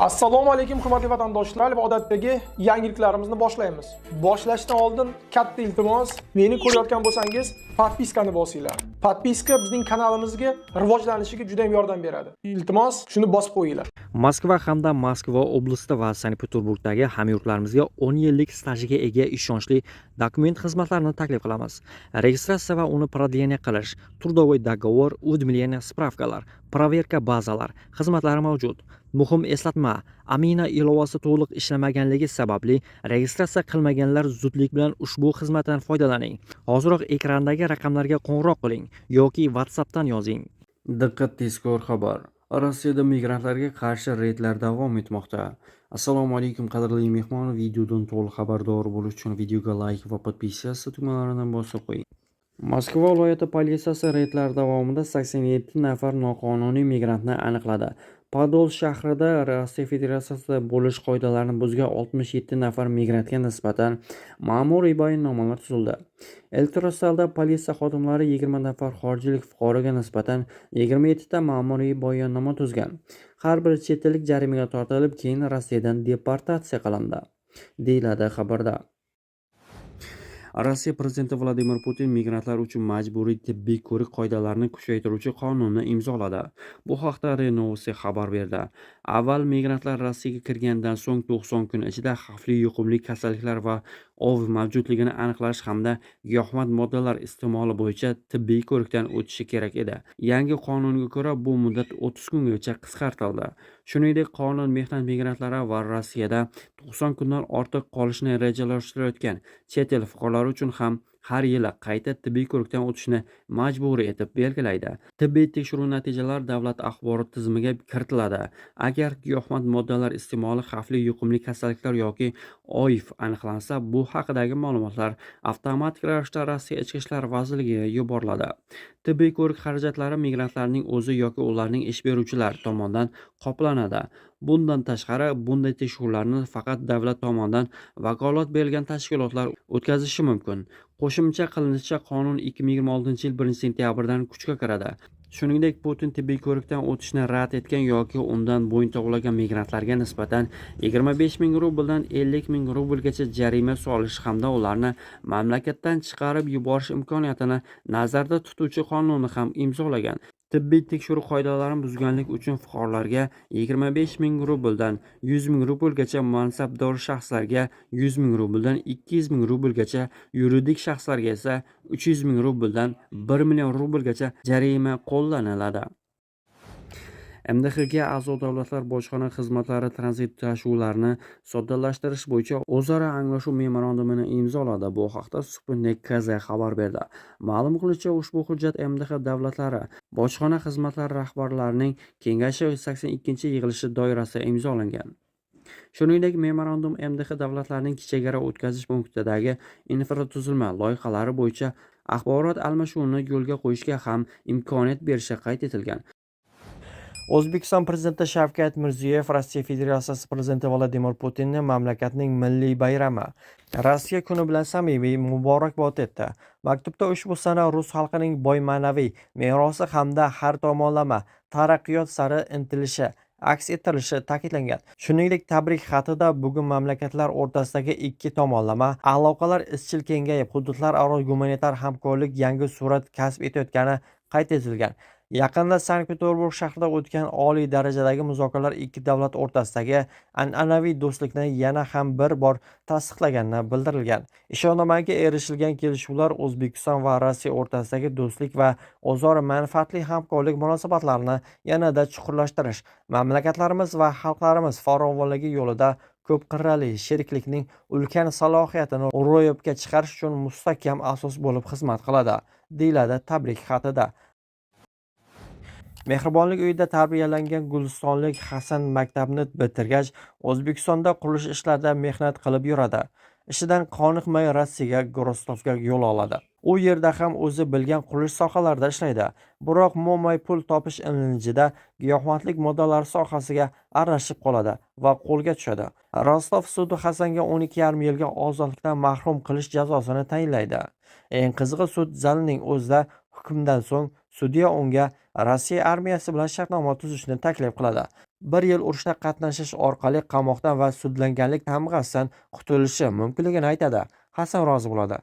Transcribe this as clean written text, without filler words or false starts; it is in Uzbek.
Assalomu alaykum hurmatli vatandoshlar va odatdagi yangiliklarimizni boshlaymiz. Boshlashdan oldin katta iltimos, meni ko'rayotgan bo'lsangiz, podpiskani bosinglar. Podpiska bizning kanalimizga rivojlanishiga juda ham yordam beradi. Iltimos, shuni bosib qo'yinglar. Moskva hamda Moskva oblasti va Sankt-Peterburgdagi hamyurtlarimizga 10 yillik stajiga ega ishonchli dokument xizmatlarini taklif qilamiz. Registratsiya va uni продление qilish, трудовой договор, уведомление, spravkalar, проверка bazalar xizmatlari mavjud. Muhim eslatma, Amina ilovasi to'liq ishlamaganligi sababli registratsiya qilmaganlar zudlik bilan ushbu xizmatdan foydalaning. Hoziroq ekrandagi raqamlarga qo'ng'iroq qiling yoki WhatsAppdan yozing. Diqqat, tezkor xabar. Rossiyada migrantlarga qarshi reydlar davom etmoqda. Assalomu alaykum qadrli mehmon, videodan to'liq xabardor bo'lish uchun videoga like va podpiska tugmalaridan bosib qo'ying. Moskva viloyati politsiyasi reydlar davomida 87 nafar noqonuniy migrantni aniqladi. Podol shahrida Rossiya Federatsiyasida bo'lish qoidalarini buzgan 67 nafar migrantga nisbatan ma'muriy bayonnomalar tuzildi. Elektrosalda politsiya xodimlari 20 nafar xorijlik fuqaroga nisbatan 27 ta ma'muriy bayonnoma tuzgan. Har bir chet ellik jarimaga tortilib, keyin Rossiyadan deportatsiya qilindi, deyiladi xabarda. Rossiya prezidenti Vladimir Putin migrantlar uchun majburiy tibbiy ko'rik qoidalarini kuchaytiruvchi qonunni imzoladi. Bu haqda RIA Novosti xabar berdi. Avval migrantlar Rossiyaga kirgandan so'ng 90 kun ichida xavfli yuqumli kasalliklar va OV mavjudligini aniqlash hamda giyohvand moddalar iste'moli bo'yicha tibbiy ko'rikdan o'tishi kerak edi. Yangi qonunga ko'ra bu muddat 30 kungacha qisqartirildi. Shuningdek, qonun mehnat migrantlari va Rossiyada 90 kundan ortiq qolishni rejalashtirayotgan chet el fuqarolari uchun ham har yili qayta tibbiy ko'rikdan o'tishni majburiy etib belgilaydi. Tibbiy tekshiruv natijalari davlat axborot tizimiga kiritiladi. Agar giyohvand moddalar iste'moli xavfli yuqumli kasalliklar yoki OIV aniqlansa, bu haqidagi ma'lumotlar avtomatik ravishda Rossiya Ichki ishlar vazirligiga yuboriladi. Tibbiy ko'rik xarajatlari migrantlarning o'zi yoki ularning ish beruvchilari tomonidan qoplanadi. Bundan tashqari, bunday tekshiruvlarni faqat davlat tomonidan vakolat berilgan tashkilotlar o'tkazishi mumkin. Qo'shimcha qilinishicha, qonun 2026-yil 1-sentyabrdan kuchga kiradi. Shuningdek, Putin tibbiy ko'rikdan o'tishni rad etgan yoki undan bo'yin tovlagan migrantlarga nisbatan 25 ming rubldan 50 ming rublgacha jarima solish hamda ularni mamlakatdan chiqarib yuborish imkoniyatini nazarda tutuvchi qonunni ham imzolagan. Tibbiy tekshiruv qoidalarini buzganlik uchun fuqarolarga 25 ming rubldan 100 ming rublgacha, mansabdor shaxslarga 100 ming rubldan 200 ming rublgacha, yuridik shaxslarga esa 300 ming rubldan 1 million rublgacha jarima qo'llaniladi. MDHga a'zo davlatlar bojxona xizmatlari tranzit tashuvlarini soddalashtirish bo'yicha o'zaro anglashuv memorandumini imzoladi. Bu haqda Sputnik KZ xabar berdi. Ma'lum qilishicha, ushbu hujjat MDH davlatlari bojxona xizmatlari rahbarlarining kengashi 82-yig'ilishi doirasida imzolangan. Shuningdek, memorandum MDH davlatlarining chegara o'tkazish punktidagi infratuzilma loyihalari bo'yicha axborot almashuvini yo'lga qo'yishga ham imkoniyat berishi qayd etilgan. O'zbekiston Prezidenti Shavkat Mirziyoyev Rossiya Federatsiyasi Prezidenti Vladimir Putinni mamlakatning milliy bayrami Rossiya kuni bilan samimiy muborakbod etdi. Maktubda ushbu sana rus xalqining boy ma'naviy merosi hamda har tomonlama taraqqiyot sari intilishi aks ettirilishi ta'kidlangan. Shuningdek, tabrik xatida bugun mamlakatlar o'rtasidagi ikki tomonlama aloqalar izchil kengayib, hududlararo gumanitar hamkorlik yangi surat kasb etayotgani qayd etilgan. Yaqinda Sankt-Peterburg shahrida o'tgan oliy darajadagi muzokaralar ikki davlat o'rtasidagi an'anaviy do'stlikni yana ham bir bor tasdiqlagani bildirilgan. Ishonamanki, erishilgan kelishuvlar O'zbekiston va Rossiya o'rtasidagi do'stlik va o'zaro manfaatli hamkorlik munosabatlarini yanada chuqurlashtirish, mamlakatlarimiz va xalqlarimiz farovonligi yo'lida ko'p qirrali sheriklikning ulkan salohiyatini ro'yobga chiqarish uchun mustahkam asos bo'lib xizmat qiladi, deyiladi tabrik xatida. Mehribonlik uyida tarbiyalangan gulistonlik Hasan maktabni bitirgach, O'zbekistonda qurilish ishlarida mehnat qilib yuradi. Ishidan qoniqmay Rossiyaga, Rostovga yo'l oladi. U yerda ham o'zi bilgan qurilish sohalarida ishlaydi. Biroq mo'may pul topish ilinjida giyohvandlik moddalari sohasiga aralashib qoladi va qo'lga tushadi. Rostov sudi Hasanga 12,5 yilga ozodlikdan mahrum qilish jazosini tayinlaydi. Eng qizig'i, sud zalining o'zida hukmdan so'ng sudya unga Rossiya armiyasi bilan shartnoma tuzishni taklif qiladi. 1 yil urushda qatnashish orqali qamoqdan va sudlanganlik tamg'asidan qutulishi mumkinligini aytadi. Hasan rozi bo'ladi.